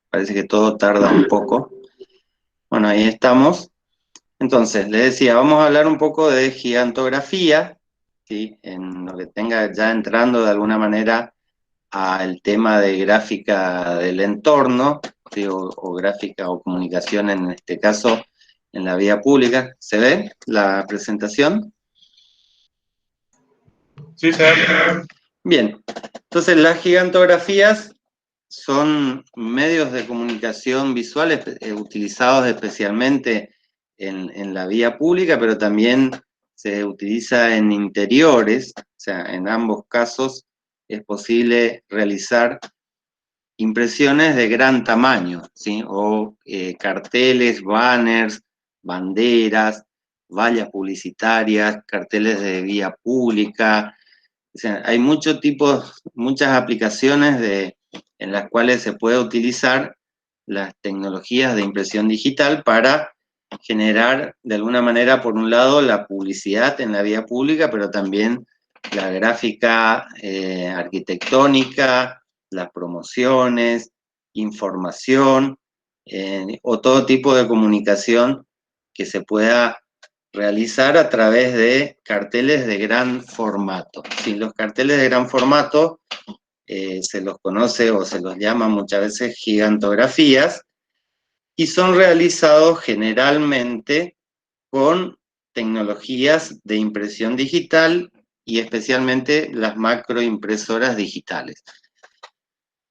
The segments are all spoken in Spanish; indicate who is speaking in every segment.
Speaker 1: Parece que todo tarda un poco. Bueno, ahí estamos. Entonces, le decía, vamos a hablar un poco de gigantografía, ¿sí? En lo que tenga ya entrando de alguna manera al tema de gráfica del entorno, ¿sí? O gráfica o comunicación en este caso en la vía pública. ¿Se ve la presentación?
Speaker 2: Sí, se ve.
Speaker 1: Bien, entonces las gigantografías son medios de comunicación visuales utilizados especialmente en la vía pública, pero también se utiliza en interiores, o sea, en ambos casos es posible realizar impresiones de gran tamaño, ¿sí? O carteles, banners, banderas, vallas publicitarias, carteles de vía pública. O sea, hay muchas aplicaciones en las cuales se puede utilizar las tecnologías de impresión digital para generar de alguna manera, por un lado, la publicidad en la vía pública, pero también la gráfica arquitectónica, las promociones, información, o todo tipo de comunicación que se pueda realizar a través de carteles de gran formato. Sí, los carteles de gran formato se los conoce o se los llama muchas veces gigantografías y son realizados generalmente con tecnologías de impresión digital y especialmente las macroimpresoras digitales.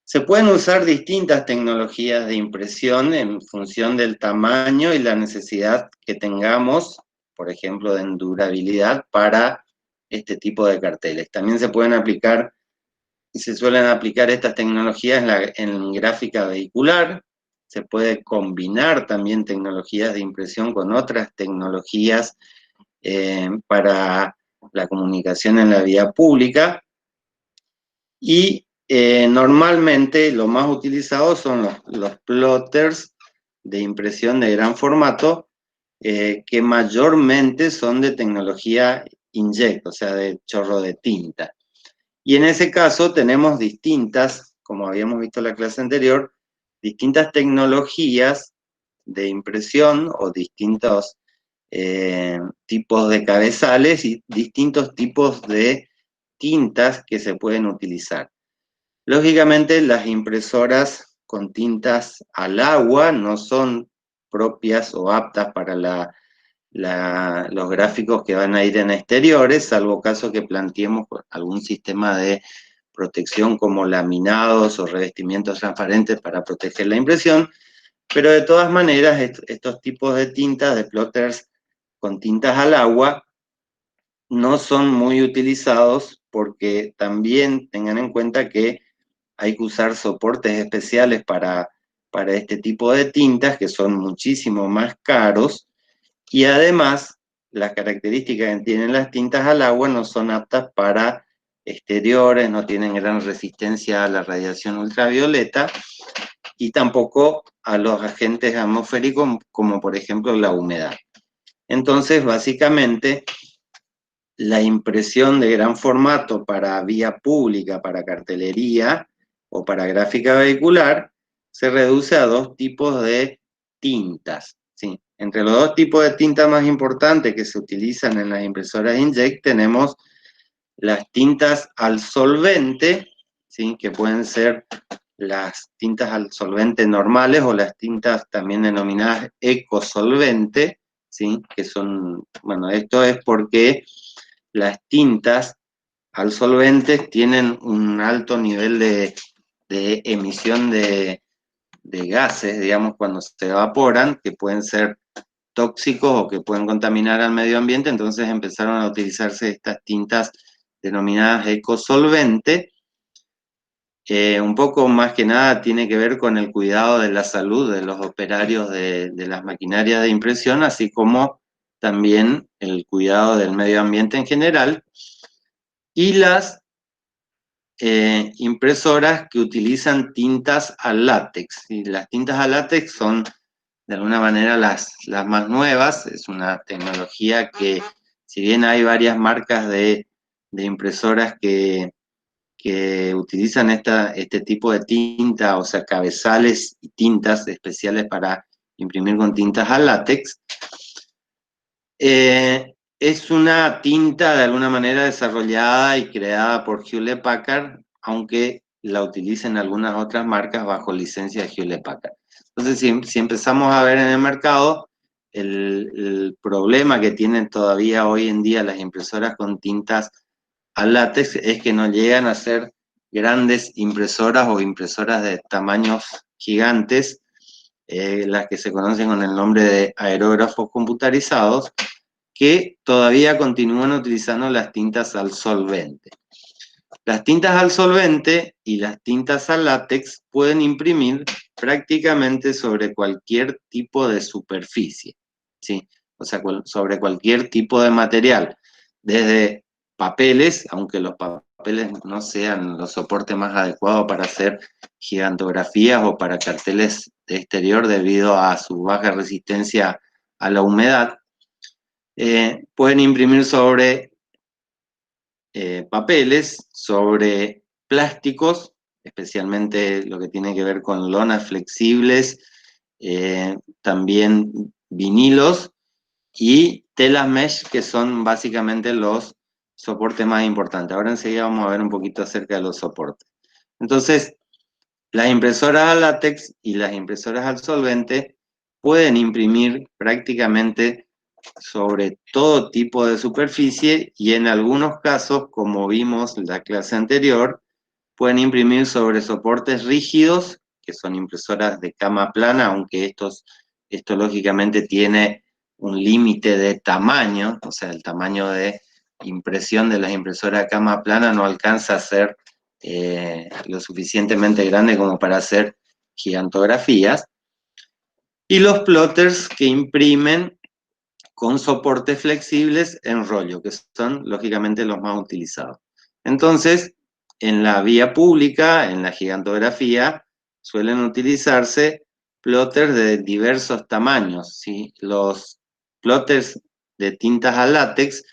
Speaker 1: Se pueden usar distintas tecnologías de impresión en función del tamaño y la necesidad que tengamos, por ejemplo, de durabilidad para este tipo de carteles. También se pueden aplicar y se suelen aplicar estas tecnologías en gráfica vehicular. Se puede combinar también tecnologías de impresión con otras tecnologías para la comunicación en la vía pública. Y normalmente lo más utilizado son los plotters de impresión de gran formato, que mayormente son de tecnología inkjet, o sea, de chorro de tinta. Y en ese caso tenemos distintas, como habíamos visto en la clase anterior, distintas tecnologías de impresión o distintos tipos de cabezales y distintos tipos de tintas que se pueden utilizar. Lógicamente, las impresoras con tintas al agua no son propias o aptas para los gráficos que van a ir en exteriores, salvo caso que planteemos algún sistema de protección como laminados o revestimientos transparentes para proteger la impresión, pero de todas maneras estos tipos de tintas, de plotters con tintas al agua, no son muy utilizados porque también tengan en cuenta que hay que usar soportes especiales para este tipo de tintas que son muchísimo más caros y además las características que tienen las tintas al agua no son aptas para exteriores, no tienen gran resistencia a la radiación ultravioleta y tampoco a los agentes atmosféricos como por ejemplo la humedad. Entonces, básicamente, la impresión de gran formato para vía pública, para cartelería o para gráfica vehicular, se reduce a dos tipos de tintas. ¿Sí? Entre los dos tipos de tinta más importantes que se utilizan en las impresoras inkjet tenemos las tintas al solvente, ¿sí? Que pueden ser las tintas al solvente normales o las tintas también denominadas ecosolvente, ¿sí? Que son, bueno, esto es porque las tintas al solvente tienen un alto nivel de emisión de gases, digamos, cuando se evaporan, que pueden ser tóxicos o que pueden contaminar al medio ambiente, entonces empezaron a utilizarse estas tintas denominadas ecosolvente. Un poco más que nada tiene que ver con el cuidado de la salud de los operarios de las maquinarias de impresión, así como también el cuidado del medio ambiente en general. Y las impresoras que utilizan tintas al látex. Y las tintas al látex son de alguna manera las más nuevas, es una tecnología que si bien hay varias marcas de impresoras que que utilizan este tipo de tinta, o sea, cabezales y tintas especiales para imprimir con tintas al látex. Es una tinta de alguna manera desarrollada y creada por Hewlett Packard, aunque la utilicen algunas otras marcas bajo licencia de Hewlett Packard. Entonces, si empezamos a ver en el mercado, el problema que tienen todavía hoy en día las impresoras con tintas al látex es que no llegan a ser grandes impresoras o impresoras de tamaños gigantes, las que se conocen con el nombre de aerógrafos computarizados, que todavía continúan utilizando las tintas al solvente. Las tintas al solvente y las tintas al látex pueden imprimir prácticamente sobre cualquier tipo de superficie, ¿sí? O sea, sobre cualquier tipo de material, desde papeles, aunque los papeles no sean los soportes más adecuados para hacer gigantografías o para carteles de exterior debido a su baja resistencia a la humedad, pueden imprimir sobre papeles, sobre plásticos, especialmente lo que tiene que ver con lonas flexibles, también vinilos y telas mesh, que son básicamente los soportes más importantes. Ahora enseguida vamos a ver un poquito acerca de los soportes. Entonces, las impresoras a látex y las impresoras al solvente pueden imprimir prácticamente sobre todo tipo de superficie y en algunos casos, como vimos en la clase anterior, pueden imprimir sobre soportes rígidos, que son impresoras de cama plana, aunque esto lógicamente tiene un límite de tamaño, o sea, el tamaño de impresión de las impresoras de cama plana no alcanza a ser lo suficientemente grande como para hacer gigantografías. Y los plotters que imprimen con soportes flexibles en rollo, que son lógicamente los más utilizados. Entonces, en la vía pública, en la gigantografía, suelen utilizarse plotters de diversos tamaños, ¿sí? Los plotters de tintas a látex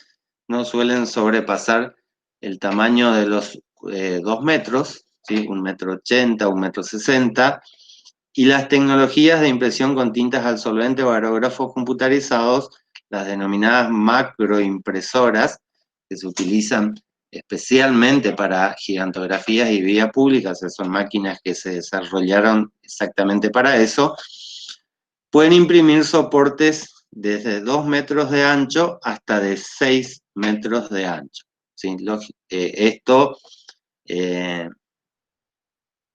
Speaker 1: no suelen sobrepasar el tamaño de los 2 metros, ¿sí? 1,80 m, 1,60 m, y las tecnologías de impresión con tintas al solvente o aerógrafos computarizados, las denominadas macroimpresoras, que se utilizan especialmente para gigantografías y vía pública, o sea, son máquinas que se desarrollaron exactamente para eso, pueden imprimir soportes desde 2 metros de ancho hasta de 6 metros de ancho. ¿Sí?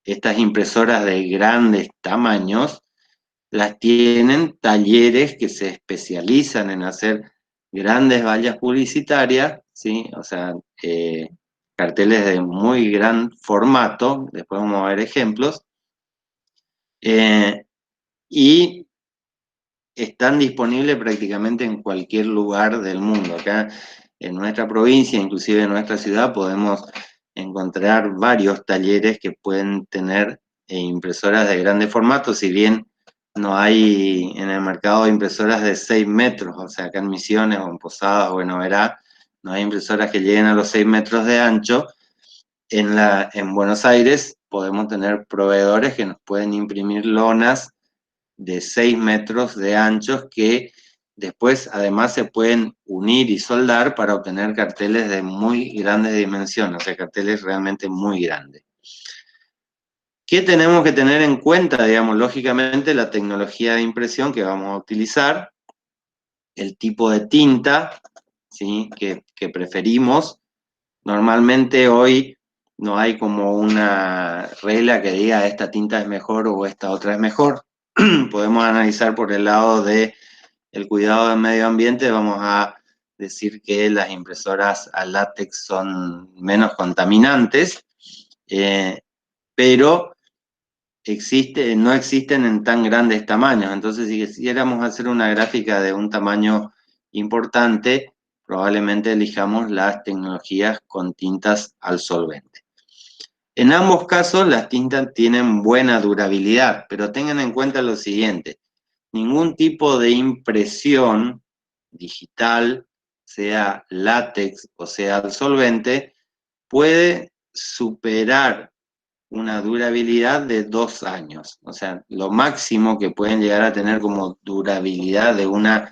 Speaker 1: Estas impresoras de grandes tamaños las tienen talleres que se especializan en hacer grandes vallas publicitarias, ¿sí? O sea, carteles de muy gran formato, después vamos a ver ejemplos, y están disponibles prácticamente en cualquier lugar del mundo. Acá en nuestra provincia, inclusive en nuestra ciudad, podemos encontrar varios talleres que pueden tener impresoras de grande formato, si bien no hay en el mercado impresoras de 6 metros, o sea, acá en Misiones o en Posadas o en Oberá, no hay impresoras que lleguen a los 6 metros de ancho. En Buenos Aires podemos tener proveedores que nos pueden imprimir lonas de 6 metros de anchos que después además se pueden unir y soldar para obtener carteles de muy grandes dimensiones, o sea, carteles realmente muy grandes. ¿Qué tenemos que tener en cuenta? Digamos, lógicamente la tecnología de impresión que vamos a utilizar, el tipo de tinta, ¿sí? que preferimos. Normalmente hoy no hay como una regla que diga esta tinta es mejor o esta otra es mejor. Podemos analizar por el lado de el cuidado del medio ambiente, vamos a decir que las impresoras a látex son menos contaminantes, pero no existen en tan grandes tamaños. Entonces, si quisiéramos hacer una gráfica de un tamaño importante, probablemente elijamos las tecnologías con tintas al solvente. En ambos casos, las tintas tienen buena durabilidad, pero tengan en cuenta lo siguiente: ningún tipo de impresión digital, sea látex o sea al solvente, puede superar una durabilidad de 2 años. O sea, lo máximo que pueden llegar a tener como durabilidad de una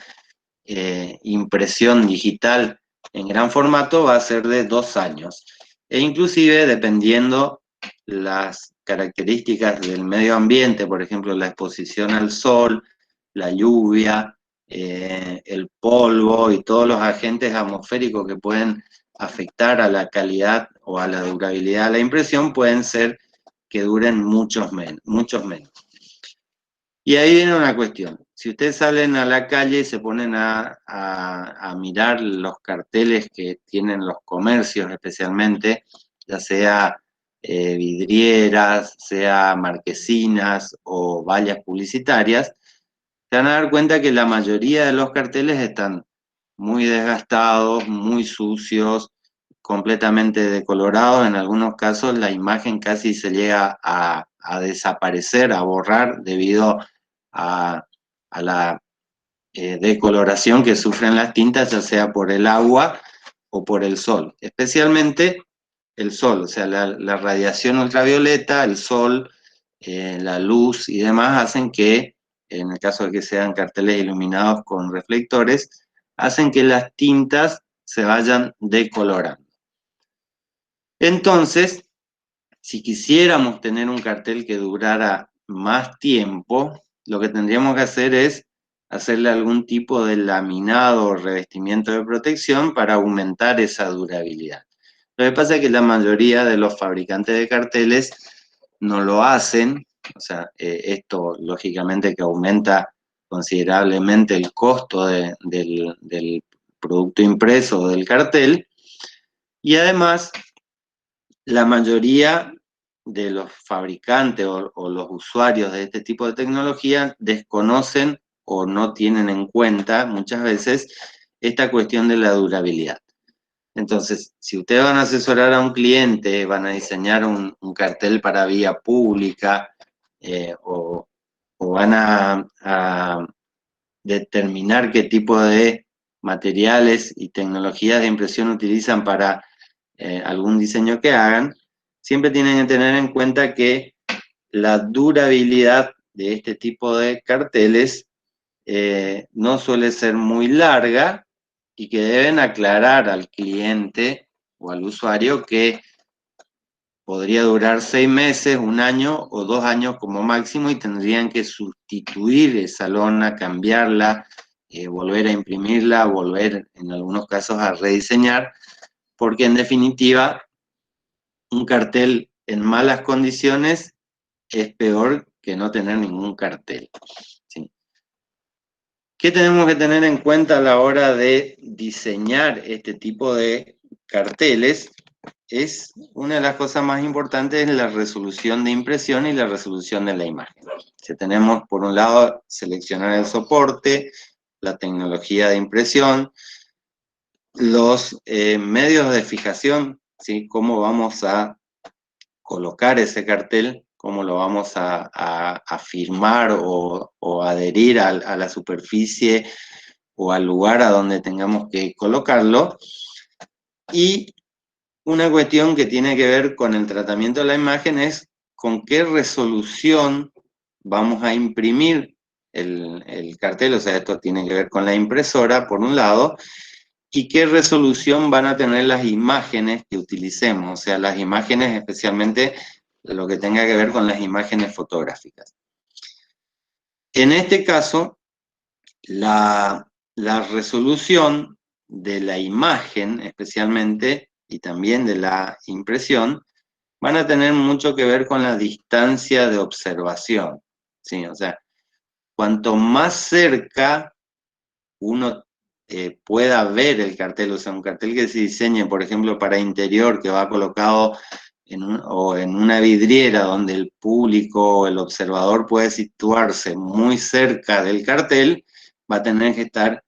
Speaker 1: impresión digital en gran formato va a ser de 2 años. E inclusive, dependiendo las características del medio ambiente, por ejemplo, la exposición al sol, la lluvia, el polvo y todos los agentes atmosféricos que pueden afectar a la calidad o a la durabilidad de la impresión, pueden ser que duren muchos menos. Y ahí viene una cuestión. Si ustedes salen a la calle y se ponen a mirar los carteles que tienen los comercios especialmente, ya sea vidrieras, sea marquesinas o vallas publicitarias, se van a dar cuenta que la mayoría de los carteles están muy desgastados, muy sucios, completamente decolorados. En algunos casos la imagen casi se llega a desaparecer, a borrar debido a la decoloración que sufren las tintas, ya sea por el agua o por el sol. Especialmente el sol, o sea, la radiación ultravioleta, el sol, la luz y demás hacen que, en el caso de que sean carteles iluminados con reflectores, hacen que las tintas se vayan decolorando. Entonces, si quisiéramos tener un cartel que durara más tiempo, lo que tendríamos que hacer es hacerle algún tipo de laminado o revestimiento de protección para aumentar esa durabilidad. Lo que pasa es que la mayoría de los fabricantes de carteles no lo hacen, o sea, esto lógicamente que aumenta considerablemente el costo del producto impreso o del cartel, y además la mayoría de los fabricantes o los usuarios de este tipo de tecnología desconocen o no tienen en cuenta muchas veces esta cuestión de la durabilidad. Entonces, si ustedes van a asesorar a un cliente, van a diseñar un cartel para vía pública o van a determinar qué tipo de materiales y tecnologías de impresión utilizan para algún diseño que hagan, siempre tienen que tener en cuenta que la durabilidad de este tipo de carteles no suele ser muy larga y que deben aclarar al cliente o al usuario que podría durar 6 meses, 1 año o 2 años como máximo y tendrían que sustituir esa lona, cambiarla, volver a imprimirla, volver en algunos casos a rediseñar, porque en definitiva un cartel en malas condiciones es peor que no tener ningún cartel. ¿Sí? ¿Qué tenemos que tener en cuenta a la hora de diseñar este tipo de carteles? Es una de las cosas más importantes es la resolución de impresión y la resolución de la imagen. Si tenemos, por un lado, seleccionar el soporte, la tecnología de impresión, los medios de fijación, ¿sí? Cómo vamos a colocar ese cartel, cómo lo vamos a firmar o adherir a la superficie o al lugar a donde tengamos que colocarlo. Y una cuestión que tiene que ver con el tratamiento de la imagen es con qué resolución vamos a imprimir el cartel, o sea, esto tiene que ver con la impresora, por un lado, y qué resolución van a tener las imágenes que utilicemos, o sea, las imágenes especialmente lo que tenga que ver con las imágenes fotográficas. En este caso, la resolución de la imagen especialmente y también de la impresión van a tener mucho que ver con la distancia de observación, ¿sí? O sea, cuanto más cerca uno pueda ver el cartel, o sea, un cartel que se diseñe, por ejemplo, para interior, que va colocado o en una vidriera donde el público o el observador puede situarse muy cerca del cartel, va a tener que estar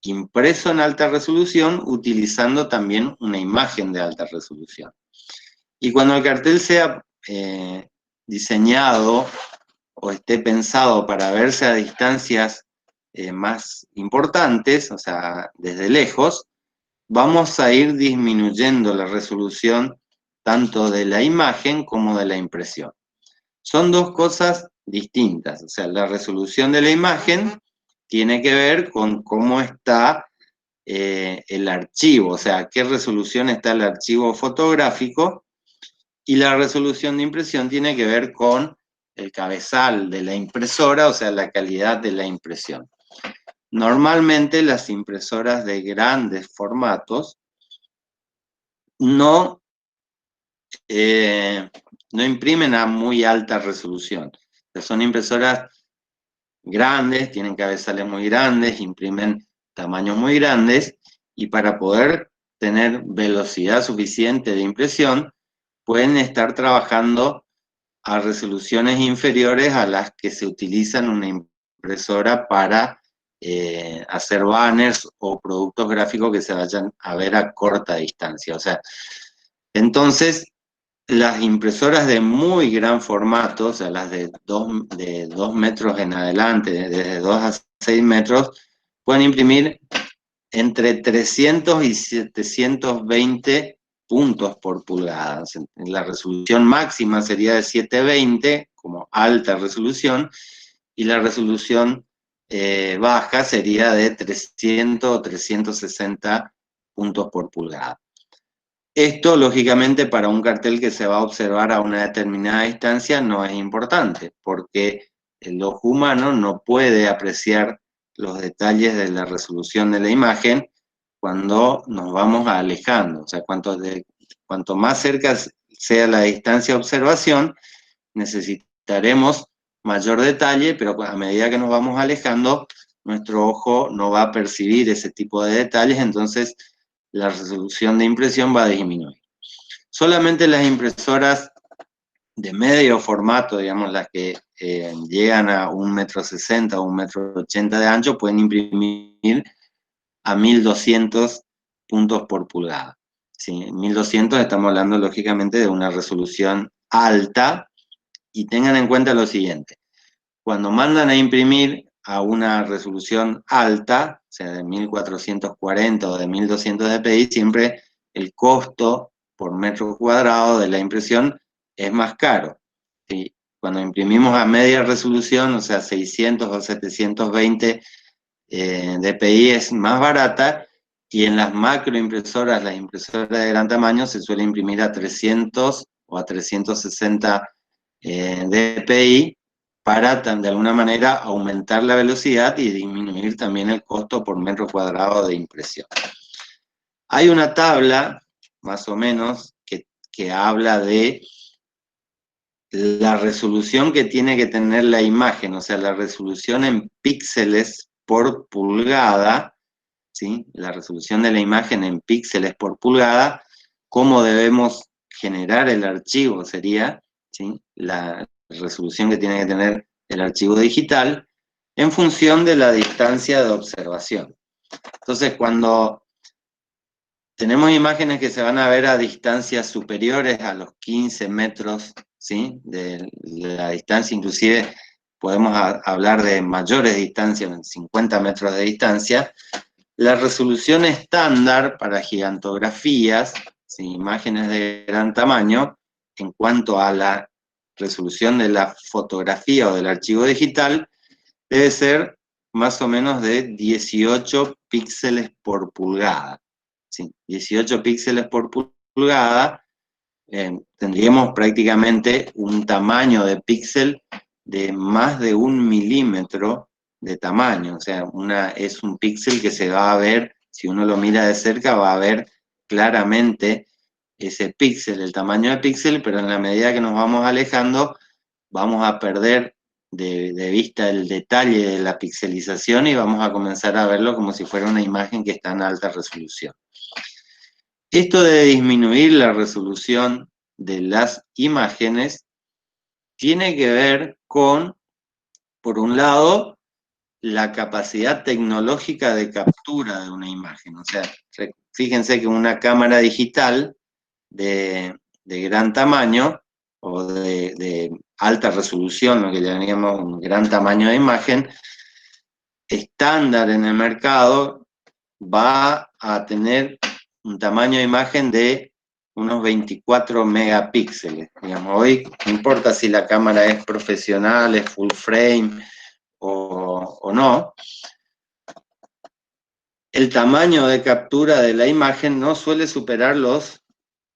Speaker 1: impreso en alta resolución utilizando también una imagen de alta resolución. Y cuando el cartel sea diseñado o esté pensado para verse a distancias más importantes, o sea, desde lejos, vamos a ir disminuyendo la resolución tanto de la imagen como de la impresión. Son dos cosas distintas, o sea, la resolución de la imagen tiene que ver con cómo está el archivo, o sea, a qué resolución está el archivo fotográfico, y la resolución de impresión tiene que ver con el cabezal de la impresora, o sea, la calidad de la impresión. Normalmente las impresoras de grandes formatos no imprimen a muy alta resolución. Son impresoras grandes, tienen cabezales muy grandes, imprimen tamaños muy grandes, y para poder tener velocidad suficiente de impresión, pueden estar trabajando a resoluciones inferiores a las que se utilizan una impresora para hacer banners o productos gráficos que se vayan a ver a corta distancia. O sea, entonces, las impresoras de muy gran formato, o sea, las de 2 metros en adelante, desde 2 a 6 metros, pueden imprimir entre 300 y 720 puntos por pulgada. La resolución máxima sería de 720, como alta resolución, y la resolución baja sería de 300 o 360 puntos por pulgada. Esto, lógicamente, para un cartel que se va a observar a una determinada distancia no es importante, porque el ojo humano no puede apreciar los detalles de la resolución de la imagen cuando nos vamos alejando. O sea, cuanto más cerca sea la distancia de observación, necesitaremos mayor detalle, pero a medida que nos vamos alejando, nuestro ojo no va a percibir ese tipo de detalles, entonces la resolución de impresión va a disminuir. Solamente las impresoras de medio formato, digamos, las que llegan a 1,60 m o 1,80 m de ancho, pueden imprimir a 1200 puntos por pulgada. ¿Sí? 1200 estamos hablando, lógicamente, de una resolución alta, y tengan en cuenta lo siguiente: cuando mandan a imprimir a una resolución alta, o sea, de 1440 o de 1200 dpi, siempre el costo por metro cuadrado de la impresión es más caro. ¿Sí? Cuando imprimimos a media resolución, o sea, 600 o 720 dpi, es más barata, y en las macroimpresoras, las impresoras de gran tamaño, se suele imprimir a 300 o a 360 dpi, para de alguna manera aumentar la velocidad y disminuir también el costo por metro cuadrado de impresión. Hay una tabla, más o menos, que habla de la resolución que tiene que tener la imagen, o sea, la resolución en píxeles por pulgada, ¿sí? La resolución de la imagen en píxeles por pulgada, cómo debemos generar el archivo sería, ¿sí? La resolución que tiene que tener el archivo digital en función de la distancia de observación. Entonces, cuando tenemos imágenes que se van a ver a distancias superiores a los 15 metros, ¿sí? De la distancia, inclusive podemos hablar de mayores distancias, 50 metros de distancia. La resolución estándar para gigantografías, ¿sí? Imágenes de gran tamaño, en cuanto a la resolución de la fotografía o del archivo digital, debe ser más o menos de 18 píxeles por pulgada. ¿Sí? 18 píxeles por pulgada, tendríamos prácticamente un tamaño de píxel de más de 1 milímetro de tamaño. O sea, es un píxel que se va a ver, si uno lo mira de cerca, va a ver claramente ese píxel, el tamaño de píxel, pero en la medida que nos vamos alejando, vamos a perder de vista el detalle de la pixelización, y vamos a comenzar a verlo como si fuera una imagen que está en alta resolución. Esto de disminuir la resolución de las imágenes tiene que ver con, por un lado, la capacidad tecnológica de captura de una imagen. O sea, fíjense que una cámara digital de gran tamaño o de alta resolución, lo que llamaríamos un gran tamaño de imagen, estándar en el mercado, va a tener un tamaño de imagen de unos 24 megapíxeles. Digamos, hoy no importa si la cámara es profesional, es full frame o no, el tamaño de captura de la imagen no suele superar los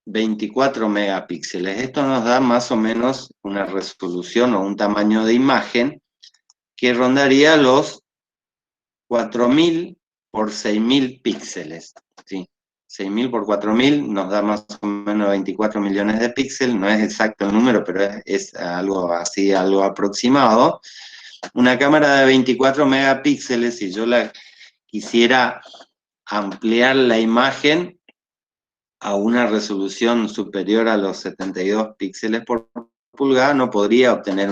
Speaker 1: 24 megapíxeles. Esto nos da más o menos una resolución o un tamaño de imagen que rondaría los 4000 por 6000 píxeles. ¿Sí? 6000 por 4000 nos da más o menos 24 millones de píxeles, no es exacto el número, pero es algo así, algo aproximado. Una cámara de 24 megapíxeles, si yo la quisiera ampliar la imagen a una resolución superior a los 72 píxeles por pulgada, no podría obtener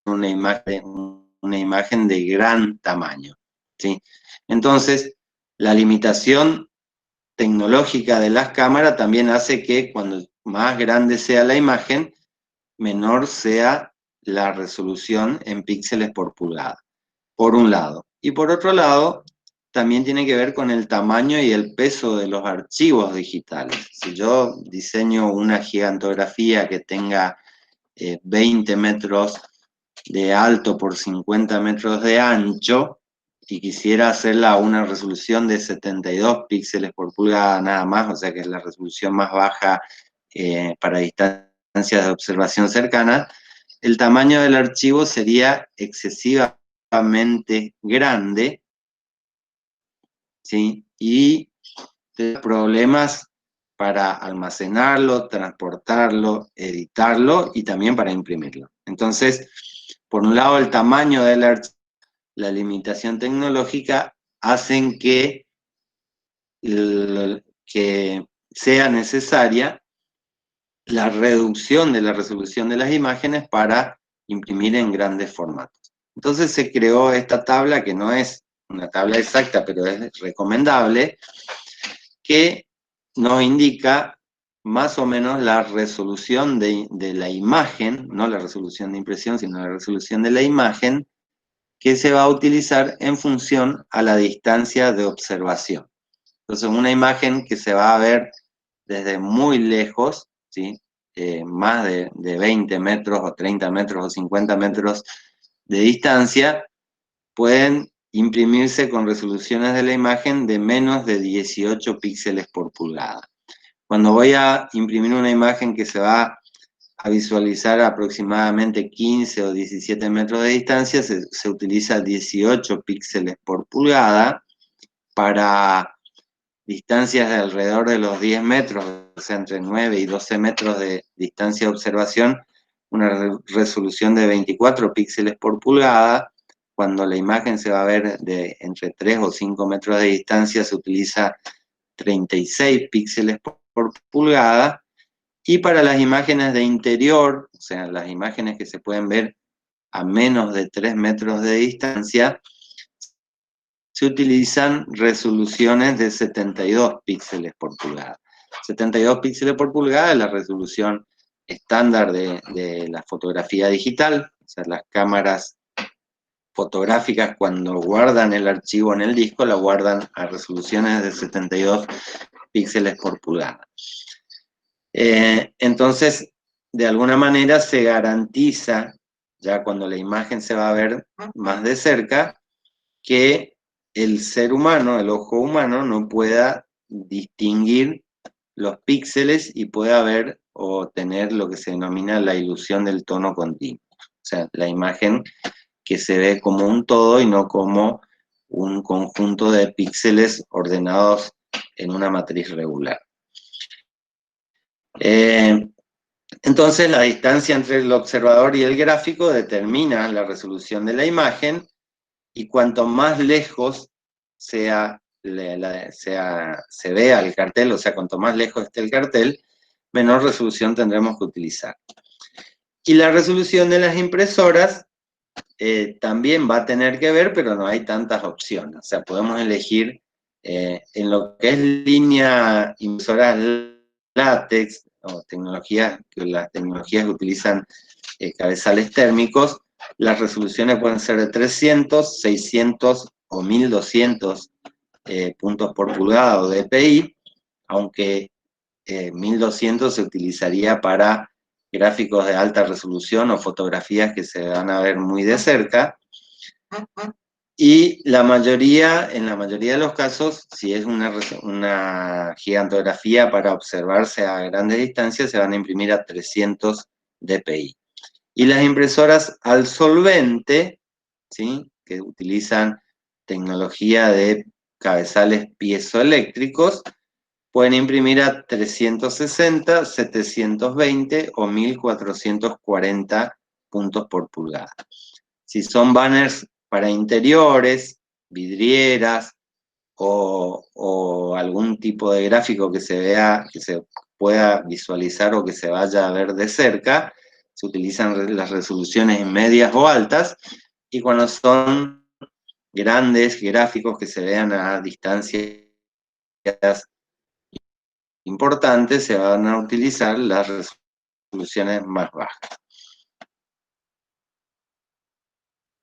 Speaker 1: una imagen de gran tamaño. ¿Sí? Entonces, la limitación tecnológica de las cámaras también hace que cuando más grande sea la imagen, menor sea la resolución en píxeles por pulgada, por un lado. Y por otro lado, también tiene que ver con el tamaño y el peso de los archivos digitales. Si yo diseño una gigantografía que tenga 20 metros de alto por 50 metros de ancho, y quisiera hacerla a una resolución de 72 píxeles por pulgada nada más, o sea que es la resolución más baja para distancias de observación cercana, el tamaño del archivo sería excesivamente grande, ¿sí? Y problemas para almacenarlo, transportarlo, editarlo y también para imprimirlo. Entonces, por un lado, el tamaño del archivo, la limitación tecnológica hacen que sea necesaria la reducción de la resolución de las imágenes para imprimir en grandes formatos. Entonces se creó esta tabla, que no es una tabla exacta, pero es recomendable, que nos indica más o menos la resolución de la imagen, no la resolución de impresión, sino la resolución de la imagen, que se va a utilizar en función a la distancia de observación. Entonces, una imagen que se va a ver desde muy lejos, ¿sí? Más de 20 metros o 30 metros o 50 metros de distancia, pueden imprimirse con resoluciones de la imagen de menos de 18 píxeles por pulgada. Cuando voy a imprimir una imagen que se va a visualizar a aproximadamente 15 o 17 metros de distancia, se utiliza 18 píxeles por pulgada. Para distancias de alrededor de los 10 metros, o sea, entre 9 y 12 metros de distancia de observación, una resolución de 24 píxeles por pulgada. Cuando la imagen se va a ver de entre 3 o 5 metros de distancia, se utiliza 36 píxeles por pulgada. Y para las imágenes de interior, o sea, las imágenes que se pueden ver a menos de 3 metros de distancia, se utilizan resoluciones de 72 píxeles por pulgada. 72 píxeles por pulgada es la resolución estándar de la fotografía digital, o sea, las cámaras fotográficas cuando guardan el archivo en el disco, la guardan a resoluciones de 72 píxeles por pulgada. Entonces, de alguna manera se garantiza, ya cuando la imagen se va a ver más de cerca, que el ser humano, el ojo humano, no pueda distinguir los píxeles y pueda ver o tener lo que se denomina la ilusión del tono continuo. O sea, la imagen que se ve como un todo y no como un conjunto de píxeles ordenados en una matriz regular. Entonces, la distancia entre el observador y el gráfico determina la resolución de la imagen, y cuanto más lejos se vea el cartel, o sea, cuanto más lejos esté el cartel, menor resolución tendremos que utilizar. Y la resolución de las impresoras también va a tener que ver, pero no hay tantas opciones. O sea, podemos elegir en lo que es línea impresora látex, o tecnologías, que las tecnologías que utilizan cabezales térmicos, las resoluciones pueden ser de 300, 600 o 1200 puntos por pulgada o dpi, aunque 1200 se utilizaría para gráficos de alta resolución o fotografías que se van a ver muy de cerca. Y en la mayoría de los casos, si es una gigantografía para observarse a grandes distancias, se van a imprimir a 300 dpi. Y las impresoras al solvente, ¿sí?, que utilizan tecnología de cabezales piezoeléctricos, pueden imprimir a 360, 720 o 1440 puntos por pulgada. Si son banners para interiores, vidrieras o algún tipo de gráfico que se vea, que se pueda visualizar o que se vaya a ver de cerca, se utilizan las resoluciones medias o altas, y cuando son grandes gráficos que se vean a distancias importantes, se van a utilizar las resoluciones más bajas.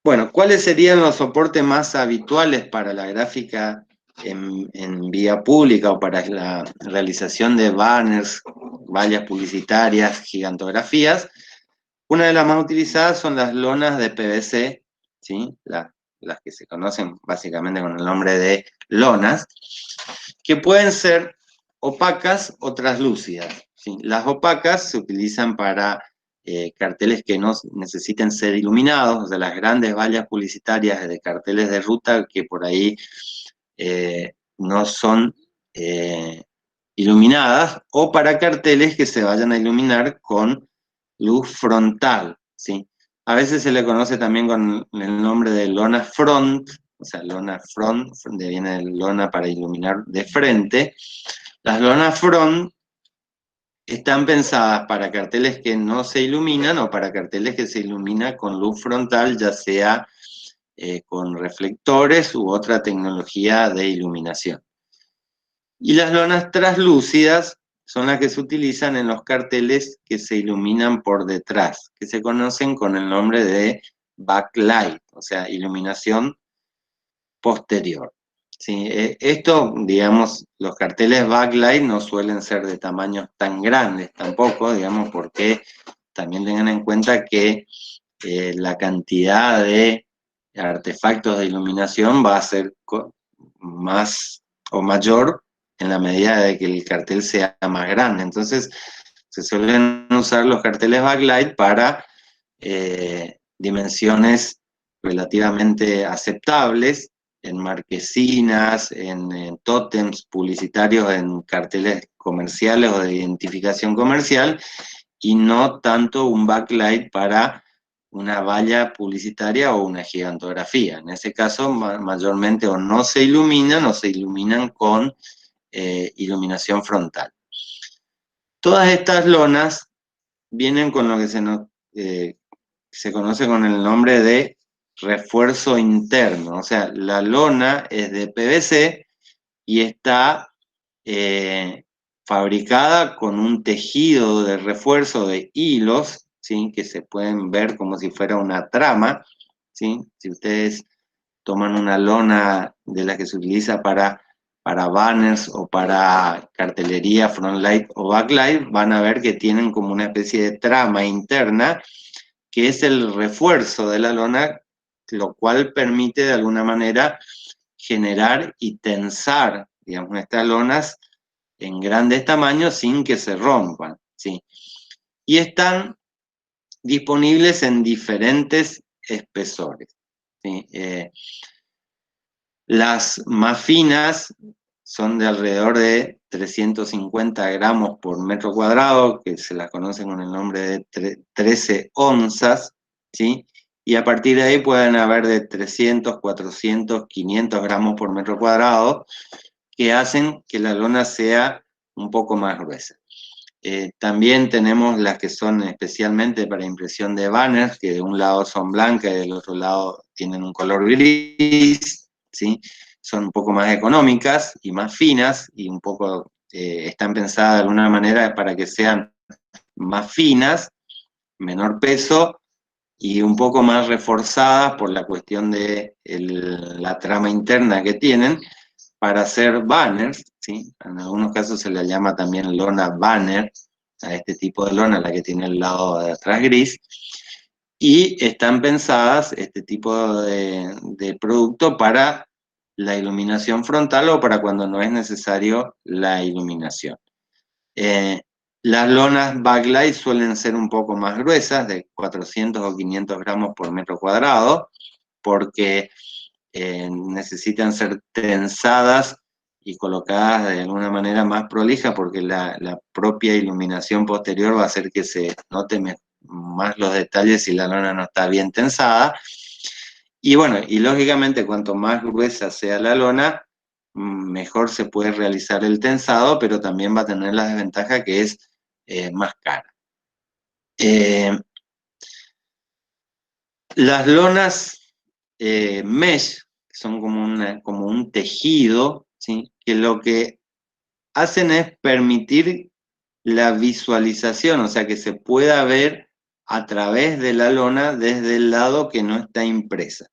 Speaker 1: Bueno, ¿cuáles serían los soportes más habituales para la gráfica en vía pública o para la realización de banners, vallas publicitarias, gigantografías? Una de las más utilizadas son las lonas de PVC, ¿sí? Las que se conocen básicamente con el nombre de lonas, que pueden ser opacas o translúcidas, ¿sí? Las opacas se utilizan para carteles que no necesiten ser iluminados, o sea, las grandes vallas publicitarias de carteles de ruta que por ahí no son iluminadas, o para carteles que se vayan a iluminar con luz frontal, ¿sí? A veces se le conoce también con el nombre de lona front, o sea, lona front, de viene de lona para iluminar de frente. Las lonas front están pensadas para carteles que no se iluminan o para carteles que se iluminan con luz frontal, ya sea con reflectores u otra tecnología de iluminación. Y las lonas translúcidas son las que se utilizan en los carteles que se iluminan por detrás, que se conocen con el nombre de backlight, o sea, iluminación posterior. Sí, esto, digamos, los carteles backlight no suelen ser de tamaños tan grandes tampoco, digamos, porque también tengan en cuenta que la cantidad de artefactos de iluminación va a ser más o mayor en la medida de que el cartel sea más grande. Entonces, se suelen usar los carteles backlight para dimensiones relativamente aceptables, en marquesinas, en tótems publicitarios, en carteles comerciales o de identificación comercial, y no tanto un backlight para una valla publicitaria o una gigantografía. En ese caso, mayormente o no se iluminan o se iluminan con iluminación frontal. Todas estas lonas vienen con lo que se conoce con el nombre de refuerzo interno. O sea, la lona es de PVC y está fabricada con un tejido de refuerzo de hilos, ¿sí?, que se pueden ver como si fuera una trama, ¿sí? Si ustedes toman una lona de la que se utiliza para banners o para cartelería, frontlight o backlight, van a ver que tienen como una especie de trama interna, que es el refuerzo de la lona, lo cual permite de alguna manera generar y tensar, digamos, estas lonas en grandes tamaños sin que se rompan, ¿sí? Y están disponibles en diferentes espesores, ¿sí? Las más finas son de alrededor de 350 gramos por metro cuadrado, que se las conocen con el nombre de 13 onzas, ¿sí? Y a partir de ahí pueden haber de 300, 400, 500 gramos por metro cuadrado, que hacen que la lona sea un poco más gruesa. También tenemos las que son especialmente para impresión de banners, que de un lado son blancas y del otro lado tienen un color gris, ¿sí? Son un poco más económicas y más finas, y un poco están pensadas de alguna manera para que sean más finas, menor peso y un poco más reforzadas por la cuestión de la trama interna que tienen, para hacer banners, ¿sí? En algunos casos se le llama también lona banner, a este tipo de lona, la que tiene el lado de atrás gris, y están pensadas, este tipo de producto, para la iluminación frontal o para cuando no es necesario la iluminación. Eh, las lonas backlight suelen ser un poco más gruesas, de 400 o 500 gramos por metro cuadrado, porque necesitan ser tensadas y colocadas de alguna manera más prolija, porque la propia iluminación posterior va a hacer que se noten más los detalles si la lona no está bien tensada. Y bueno, y lógicamente cuanto más gruesa sea la lona, mejor se puede realizar el tensado, pero también va a tener la desventaja que es más cara. Las lonas mesh, que son como un tejido, ¿sí? Que lo que hacen es permitir la visualización, o sea, que se pueda ver a través de la lona desde el lado que no está impresa.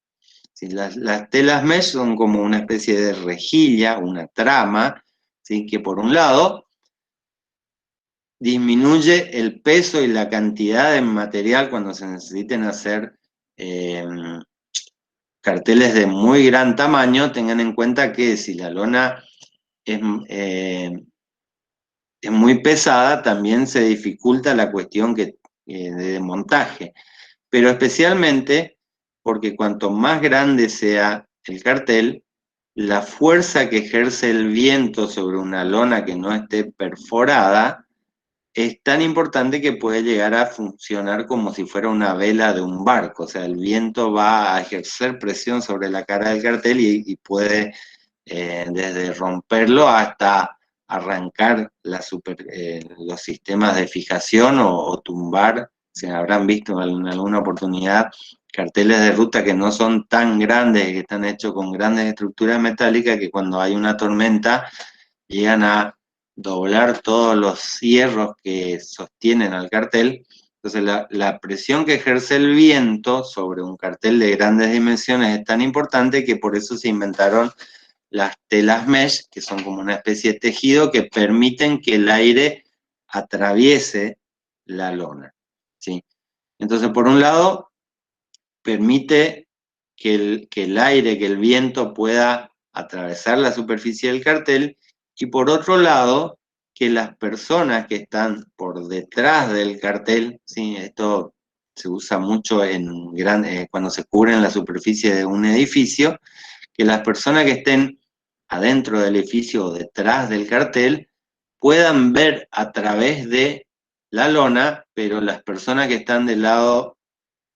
Speaker 1: ¿Sí? Las telas mesh son como una especie de rejilla, una trama, ¿sí? Que por un lado disminuye el peso y la cantidad de material cuando se necesiten hacer carteles de muy gran tamaño. Tengan en cuenta que si la lona es, es muy pesada, también se dificulta la cuestión de montaje, pero especialmente porque cuanto más grande sea el cartel, la fuerza que ejerce el viento sobre una lona que no esté perforada es tan importante que puede llegar a funcionar como si fuera una vela de un barco. O sea, el viento va a ejercer presión sobre la cara del cartel y puede desde romperlo hasta arrancar los sistemas de fijación o tumbar. Se habrán visto en alguna oportunidad carteles de ruta que no son tan grandes, que están hechos con grandes estructuras metálicas, que cuando hay una tormenta llegan a doblar todos los hierros que sostienen al cartel. Entonces la presión que ejerce el viento sobre un cartel de grandes dimensiones es tan importante que por eso se inventaron las telas mesh, que son como una especie de tejido que permiten que el aire atraviese la lona, ¿sí? Entonces, por un lado, permite que el aire, que el viento pueda atravesar la superficie del cartel, y por otro lado, que las personas que están por detrás del cartel, ¿sí? Esto se usa mucho cuando se cubre la superficie de un edificio, que las personas que estén adentro del edificio o detrás del cartel puedan ver a través de la lona, pero las personas que están del lado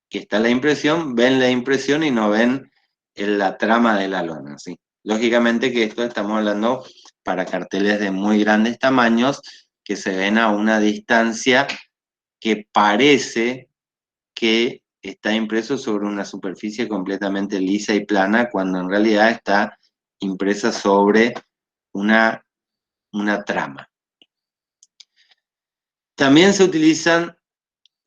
Speaker 1: que está la impresión, ven la impresión y no ven la trama de la lona, ¿sí? Lógicamente que esto estamos hablando para carteles de muy grandes tamaños que se ven a una distancia que parece que está impreso sobre una superficie completamente lisa y plana, cuando en realidad está impresa sobre una trama. También se utilizan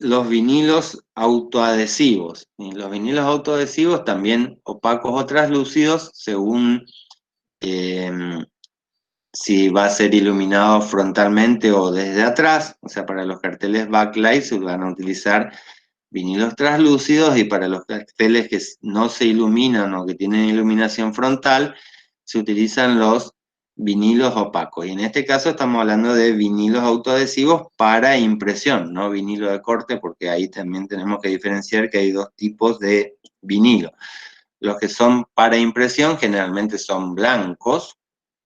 Speaker 1: los vinilos autoadhesivos. Y los vinilos autoadhesivos, también opacos o translúcidos, según eh, si va a ser iluminado frontalmente o desde atrás. O sea, para los carteles backlight se van a utilizar vinilos translúcidos, y para los carteles que no se iluminan o que tienen iluminación frontal, se utilizan los vinilos opacos. Y en este caso estamos hablando de vinilos autoadhesivos para impresión, no vinilo de corte, porque ahí también tenemos que diferenciar que hay dos tipos de vinilo. Los que son para impresión generalmente son blancos,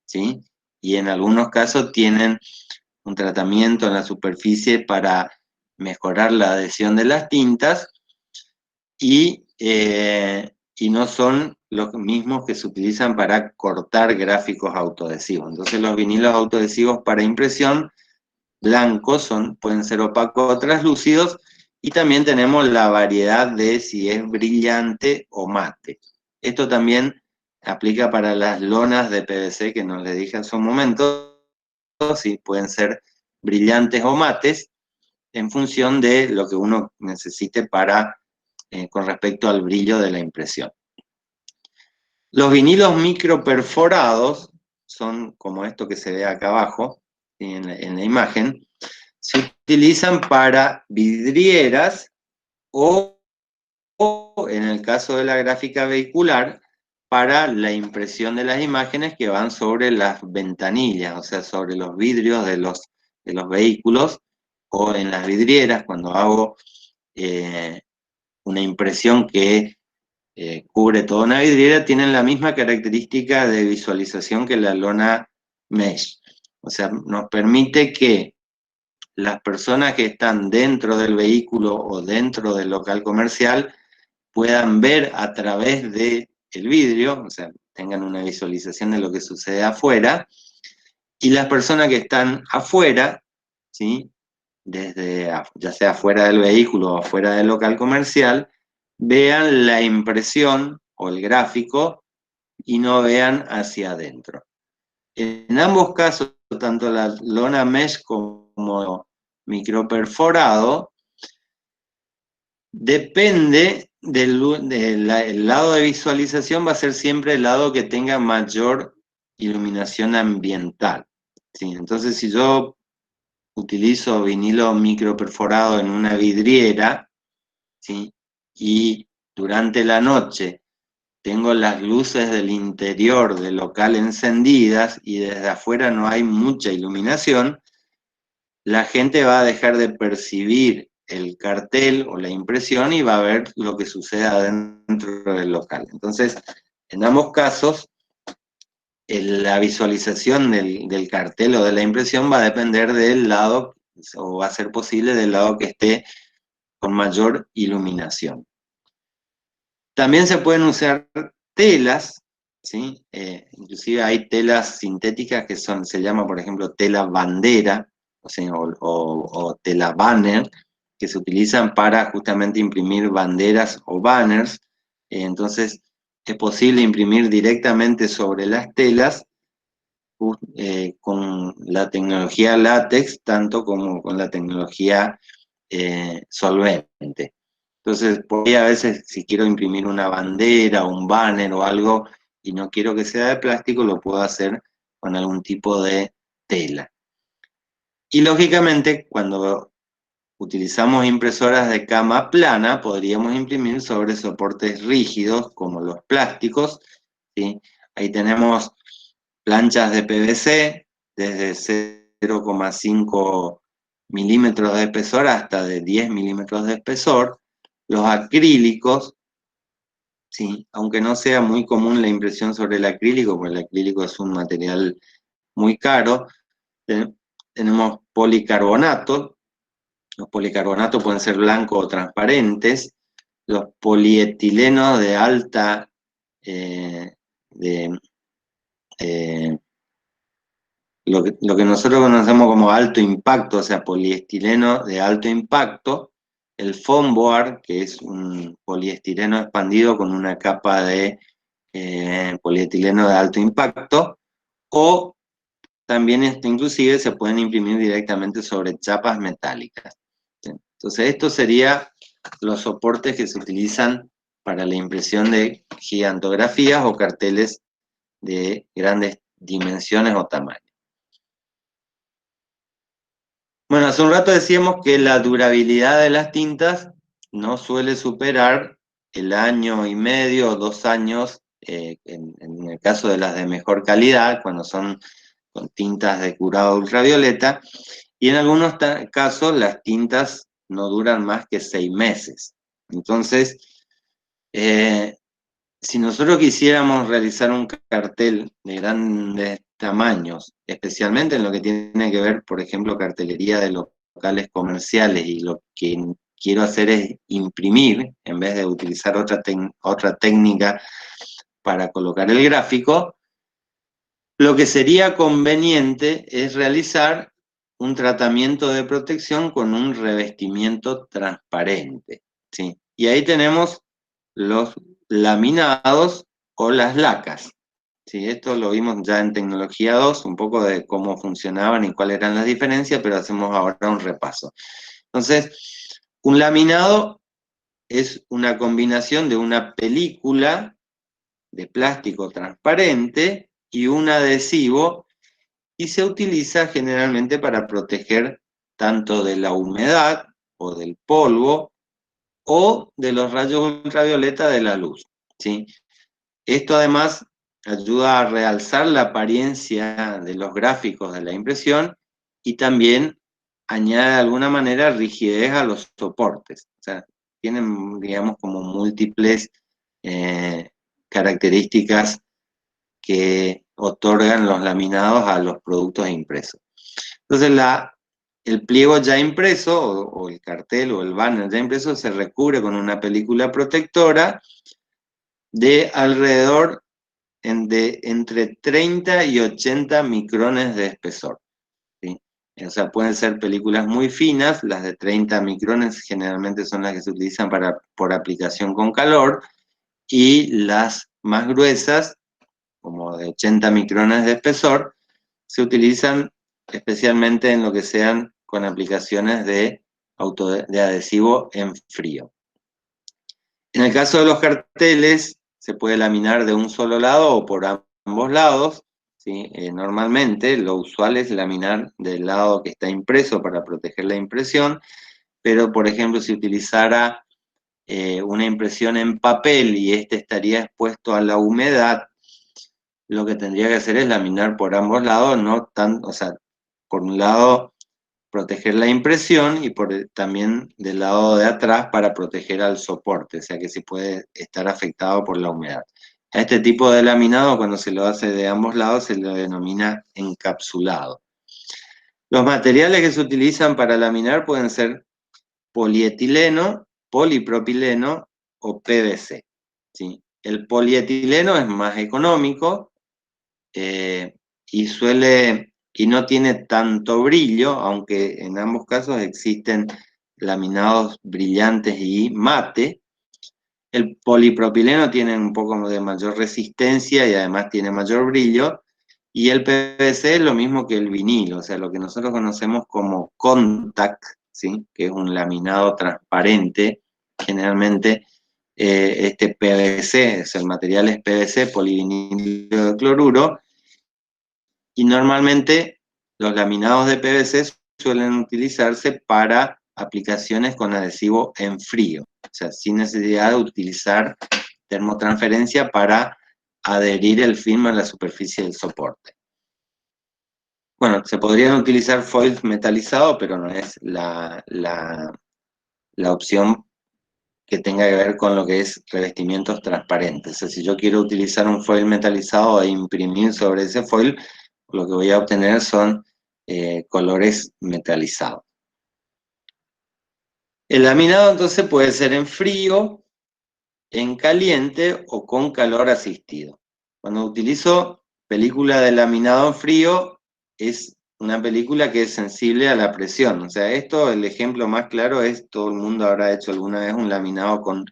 Speaker 1: ¿sí? Y en algunos casos tienen un tratamiento en la superficie para mejorar la adhesión de las tintas, y no son los mismos que se utilizan para cortar gráficos autoadhesivos. Entonces los vinilos autoadhesivos para impresión blancos pueden ser opacos o translúcidos, y también tenemos la variedad de si es brillante o mate. Esto también aplica para las lonas de PVC que nos les dije hace un momento, si pueden ser brillantes o mates, en función de lo que uno necesite con respecto al brillo de la impresión. Los vinilos microperforados son como esto que se ve acá abajo, ¿sí? En la imagen, se utilizan para vidrieras o en el caso de la gráfica vehicular, para la impresión de las imágenes que van sobre las ventanillas, o sea, sobre los vidrios de los vehículos, o en las vidrieras, cuando hago una impresión que cubre toda una vidriera, tienen la misma característica de visualización que la lona mesh. O sea, nos permite que las personas que están dentro del vehículo o dentro del local comercial puedan ver a través del vidrio, o sea, tengan una visualización de lo que sucede afuera, y las personas que están afuera, ¿sí? Desde ya sea afuera del vehículo o afuera del local comercial, vean la impresión o el gráfico y no vean hacia adentro. En ambos casos, tanto la lona mesh como microperforado, depende el lado de visualización, va a ser siempre el lado que tenga mayor iluminación ambiental, ¿sí? Entonces, si yo utilizo vinilo microperforado en una vidriera, ¿sí? Y durante la noche tengo las luces del interior del local encendidas y desde afuera no hay mucha iluminación, la gente va a dejar de percibir el cartel o la impresión y va a ver lo que sucede adentro del local. Entonces, en ambos casos, la visualización del cartel o de la impresión va a depender del lado, o va a ser posible del lado que esté con mayor iluminación. También se pueden usar telas, ¿sí? Inclusive hay telas sintéticas que se llama, por ejemplo, tela bandera, o sea, o tela banner, que se utilizan para justamente imprimir banderas o banners. Entonces, es posible imprimir directamente sobre las telas con la tecnología látex, tanto como con la tecnología solvente. Entonces, por ahí a veces si quiero imprimir una bandera, un banner o algo, y no quiero que sea de plástico, lo puedo hacer con algún tipo de tela. Y lógicamente, cuando utilizamos impresoras de cama plana, podríamos imprimir sobre soportes rígidos como los plásticos, ¿sí? Ahí tenemos planchas de PVC desde 0,5 milímetros de espesor hasta de 10 milímetros de espesor. Los acrílicos, ¿sí? Aunque no sea muy común la impresión sobre el acrílico, porque el acrílico es un material muy caro, tenemos policarbonatos. Los policarbonatos pueden ser blancos o transparentes. Los polietilenos de alta, de, lo que nosotros conocemos como alto impacto, o sea, poliestileno de alto impacto, el foam board, que es un poliestileno expandido con una capa de polietileno de alto impacto, o también inclusive se pueden imprimir directamente sobre chapas metálicas. Entonces, estos serían los soportes que se utilizan para la impresión de gigantografías o carteles de grandes dimensiones o tamaños. Bueno, hace un rato decíamos que la durabilidad de las tintas no suele superar el año y medio o 2 años, en el caso de las de mejor calidad, cuando son con tintas de curado ultravioleta, y en algunos casos las tintas no duran más que 6 meses. Entonces, si nosotros quisiéramos realizar un cartel de grandes tamaños, especialmente en lo que tiene que ver, por ejemplo, cartelería de locales comerciales, y lo que quiero hacer es imprimir, en vez de utilizar otra técnica para colocar el gráfico, lo que sería conveniente es realizar un tratamiento de protección con un revestimiento transparente, ¿sí? Y ahí tenemos los laminados o las lacas, ¿sí? Esto lo vimos ya en Tecnología 2, un poco de cómo funcionaban y cuáles eran las diferencias, pero hacemos ahora un repaso. Entonces, un laminado es una combinación de una película de plástico transparente y un adhesivo, y se utiliza generalmente para proteger tanto de la humedad o del polvo o de los rayos ultravioleta de la luz, ¿sí? Esto además ayuda a realzar la apariencia de los gráficos de la impresión y también añade de alguna manera rigidez a los soportes. O sea, tienen, digamos, como múltiples características que otorgan los laminados a los productos impresos. Entonces, el pliego ya impreso, o el cartel o el banner ya impreso, se recubre con una película protectora de alrededor de entre 30 y 80 micrones de espesor, ¿sí? O sea, pueden ser películas muy finas, las de 30 micrones generalmente son las que se utilizan por aplicación con calor, y las más gruesas, como de 80 micrones de espesor, se utilizan especialmente en lo que sean con aplicaciones de adhesivo en frío. En el caso de los carteles, se puede laminar de un solo lado o por ambos lados, ¿sí? Normalmente lo usual es laminar del lado que está impreso para proteger la impresión, pero por ejemplo si utilizara una impresión en papel y este estaría expuesto a la humedad, lo que tendría que hacer es laminar por ambos lados, no tan, o sea, por un lado proteger la impresión y también del lado de atrás para proteger al soporte, o sea que se puede estar afectado por la humedad. A este tipo de laminado, cuando se lo hace de ambos lados, se lo denomina encapsulado. Los materiales que se utilizan para laminar pueden ser polietileno, polipropileno o PVC, ¿sí? El polietileno es más económico, y no tiene tanto brillo, aunque en ambos casos existen laminados brillantes y mate. El polipropileno tiene un poco de mayor resistencia y además tiene mayor brillo, y el PVC es lo mismo que el vinilo, o sea, lo que nosotros conocemos como contact, ¿sí? Que es un laminado transparente, generalmente este PVC, es el material es PVC, polivinilo de cloruro, y normalmente los laminados de PVC suelen utilizarse para aplicaciones con adhesivo en frío, o sea, sin necesidad de utilizar termotransferencia para adherir el film a la superficie del soporte. Bueno, se podrían utilizar foils metalizados, pero no es la opción que tenga que ver con lo que es revestimientos transparentes. O sea, si yo quiero utilizar un foil metalizado e imprimir sobre ese foil, lo que voy a obtener son colores metalizados. El laminado entonces puede ser en frío, en caliente o con calor asistido. Cuando utilizo película de laminado en frío, es una película que es sensible a la presión. O sea, el ejemplo más claro es, todo el mundo habrá hecho alguna vez un laminado con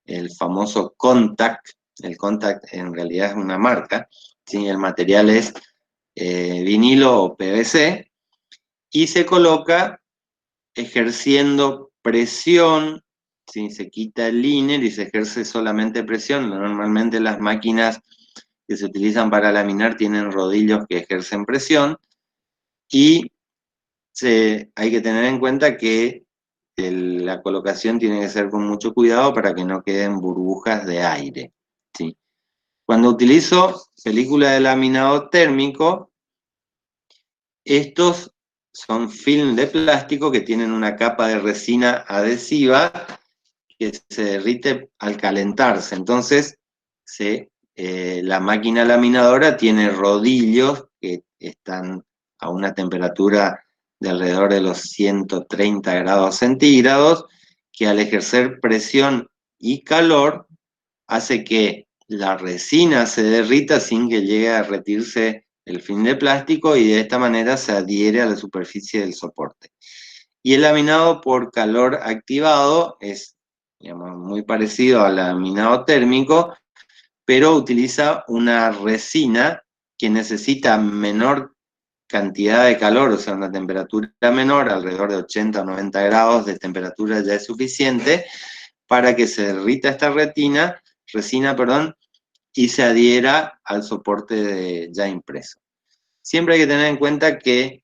Speaker 1: el famoso Contact. El Contact en realidad es una marca, ¿sí? El material es vinilo o PVC, y se coloca ejerciendo presión, ¿sí? Se quita el liner y se ejerce solamente presión. Normalmente las máquinas que se utilizan para laminar tienen rodillos que ejercen presión, y hay que tener en cuenta que la colocación tiene que ser con mucho cuidado para que no queden burbujas de aire, ¿sí? Cuando utilizo película de laminado térmico, estos son film de plástico que tienen una capa de resina adhesiva que se derrite al calentarse. Entonces, la máquina laminadora tiene rodillos que están a una temperatura de alrededor de los 130 grados centígrados, que al ejercer presión y calor hace que la resina se derrita sin que llegue a derretirse el film de plástico, y de esta manera se adhiere a la superficie del soporte. Y el laminado por calor activado es, digamos, muy parecido al laminado térmico, pero utiliza una resina que necesita menor cantidad de calor, o sea, una temperatura menor, alrededor de 80 o 90 grados de temperatura ya es suficiente para que se derrita esta resina, y se adhiera al soporte ya impreso. Siempre hay que tener en cuenta que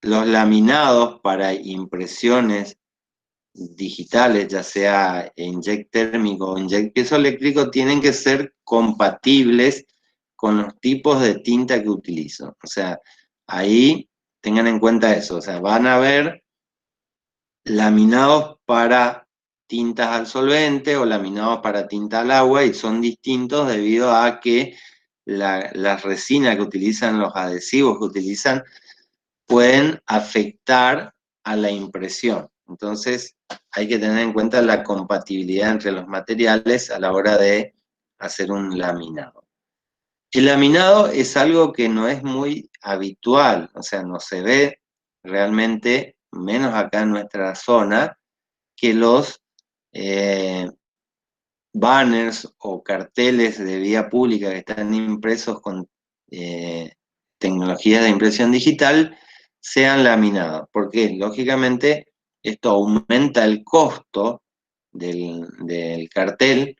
Speaker 1: los laminados para impresiones digitales, ya sea inyect térmico o inyect piezoeléctrico, tienen que ser compatibles con los tipos de tinta que utilizo. O sea, ahí tengan en cuenta eso. O sea, van a ver laminados para tintas al solvente o laminados para tinta al agua y son distintos debido a que la resina que utilizan, los adhesivos que utilizan, pueden afectar a la impresión. Entonces, hay que tener en cuenta la compatibilidad entre los materiales a la hora de hacer un laminado. El laminado es algo que no es muy habitual, o sea, no se ve realmente, menos acá en nuestra zona, que los banners o carteles de vía pública que están impresos con tecnologías de impresión digital sean laminados, porque lógicamente esto aumenta el costo del cartel.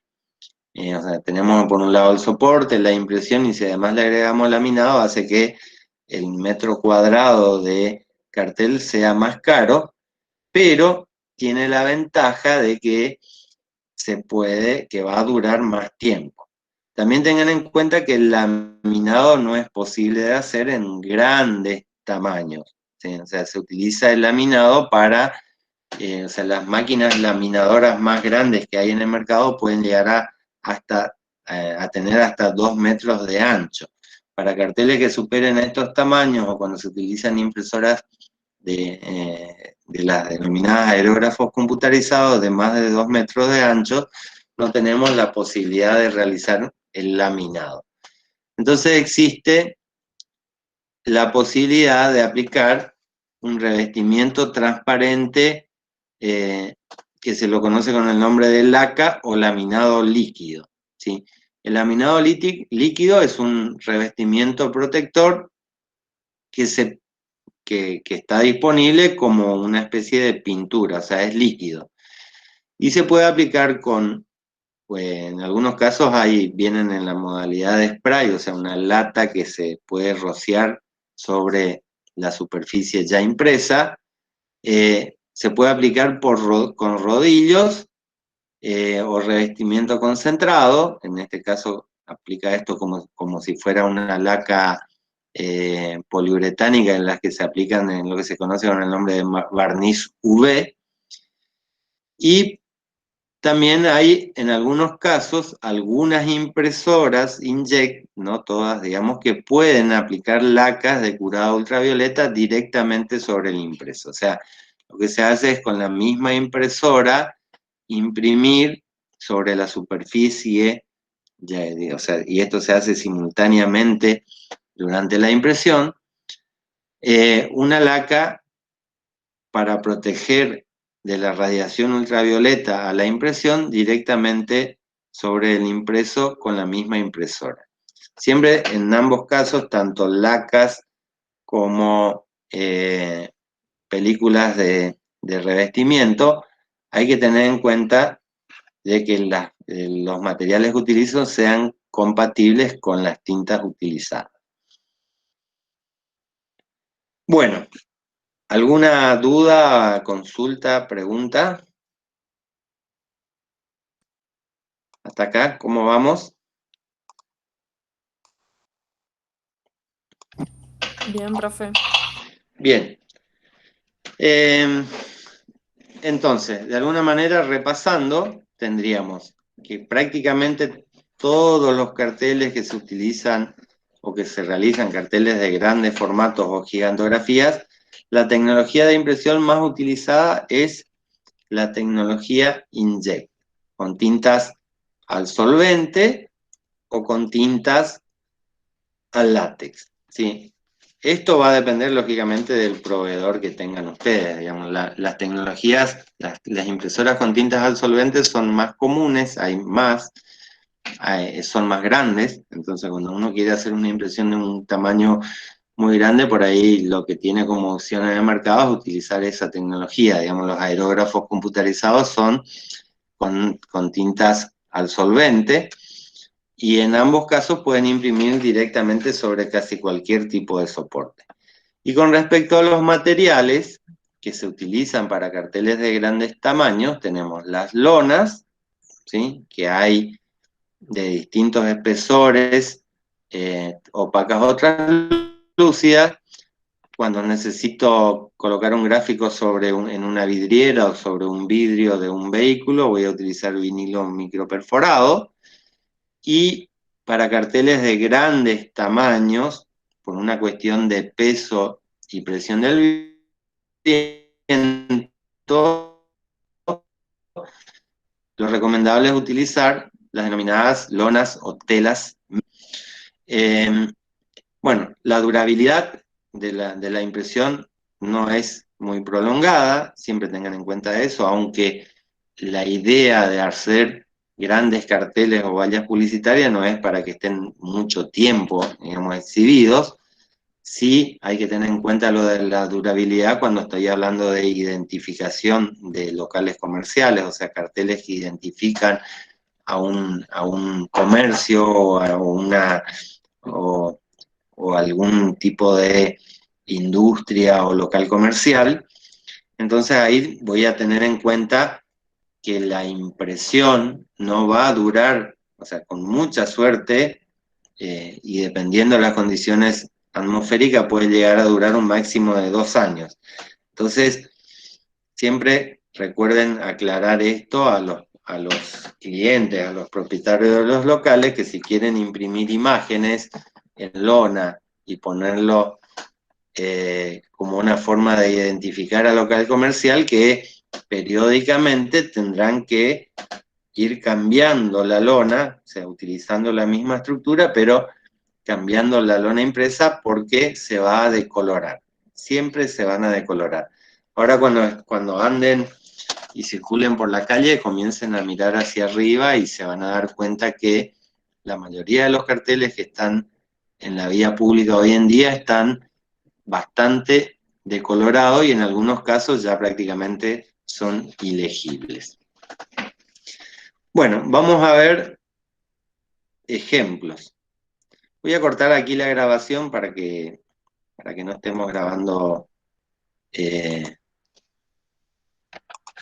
Speaker 1: O sea, tenemos por un lado el soporte, la impresión, y si además le agregamos laminado, hace que el metro cuadrado de cartel sea más caro, pero tiene la ventaja de que que va a durar más tiempo. También tengan en cuenta que el laminado no es posible de hacer en grandes tamaños, ¿sí? O sea, se utiliza el laminado para, o sea, las máquinas laminadoras más grandes que hay en el mercado pueden llegar a tener hasta 2 metros de ancho. Para carteles que superen estos tamaños o cuando se utilizan impresoras de las denominadas aerógrafos computarizados de más de 2 metros de ancho, no tenemos la posibilidad de realizar el laminado. Entonces existe la posibilidad de aplicar un revestimiento transparente que se lo conoce con el nombre de laca o laminado líquido, ¿sí? El laminado líquido es un revestimiento protector que está disponible como una especie de pintura, o sea, es líquido. Y se puede aplicar pues en algunos casos vienen en la modalidad de spray, o sea, una lata que se puede rociar sobre la superficie ya impresa. Se puede aplicar con rodillos o revestimiento concentrado, en este caso aplica esto como si fuera una laca poliuretánica en las que se aplican en lo que se conoce con el nombre de barniz UV. Y también hay en algunos casos algunas impresoras inyect, no todas, digamos, que pueden aplicar lacas de curado ultravioleta directamente sobre el impreso. O sea, lo que se hace es con la misma impresora imprimir sobre la superficie, o sea, y esto se hace simultáneamente durante la impresión, una laca para proteger de la radiación ultravioleta a la impresión directamente sobre el impreso con la misma impresora. Siempre en ambos casos, tanto lacas como películas de revestimiento, hay que tener en cuenta de que los materiales que utilizo sean compatibles con las tintas utilizadas. Bueno, ¿alguna duda, consulta, pregunta? ¿Hasta acá? ¿Cómo vamos?
Speaker 2: Bien, profe.
Speaker 1: Bien. Entonces, de alguna manera, repasando, tendríamos que prácticamente todos los carteles que se utilizan o que se realizan, carteles de grandes formatos o gigantografías, la tecnología de impresión más utilizada es la tecnología inyect, con tintas al solvente o con tintas al látex, ¿sí? Esto va a depender lógicamente del proveedor que tengan ustedes, digamos, las tecnologías, las impresoras con tintas al solvente son más comunes, hay más, son más grandes, entonces cuando uno quiere hacer una impresión de un tamaño muy grande, por ahí lo que tiene como opción en el mercado es utilizar esa tecnología, digamos, los aerógrafos computarizados son con tintas al solvente, y en ambos casos pueden imprimir directamente sobre casi cualquier tipo de soporte. Y con respecto a los materiales que se utilizan para carteles de grandes tamaños, tenemos las lonas, ¿sí?, que hay de distintos espesores, opacas o translúcidas. Cuando necesito colocar un gráfico en una vidriera o sobre un vidrio de un vehículo, voy a utilizar vinilo microperforado. Y para carteles de grandes tamaños, por una cuestión de peso y presión del viento, lo recomendable es utilizar las denominadas lonas o telas. Bueno, la durabilidad de la impresión no es muy prolongada, siempre tengan en cuenta eso, aunque la idea de hacer grandes carteles o vallas publicitarias no es para que estén mucho tiempo, digamos, exhibidos. Sí hay que tener en cuenta lo de la durabilidad cuando estoy hablando de identificación de locales comerciales, o sea, carteles que identifican a un comercio o a una... o algún tipo de industria o local comercial. Entonces ahí voy a tener en cuenta que la impresión no va a durar, o sea, con mucha suerte, y dependiendo de las condiciones atmosféricas, puede llegar a durar un máximo de 2 años. Entonces, siempre recuerden aclarar esto a los clientes, a los propietarios de los locales, que si quieren imprimir imágenes en lona y ponerlo como una forma de identificar al local comercial, que periódicamente tendrán que ir cambiando la lona, o sea, utilizando la misma estructura, pero cambiando la lona impresa porque se va a decolorar. Siempre se van a decolorar. Ahora cuando anden y circulen por la calle, comiencen a mirar hacia arriba y se van a dar cuenta que la mayoría de los carteles que están en la vía pública hoy en día están bastante decolorados y en algunos casos ya prácticamente son ilegibles. Bueno, vamos a ver ejemplos. Voy a cortar aquí la grabación para que no estemos grabando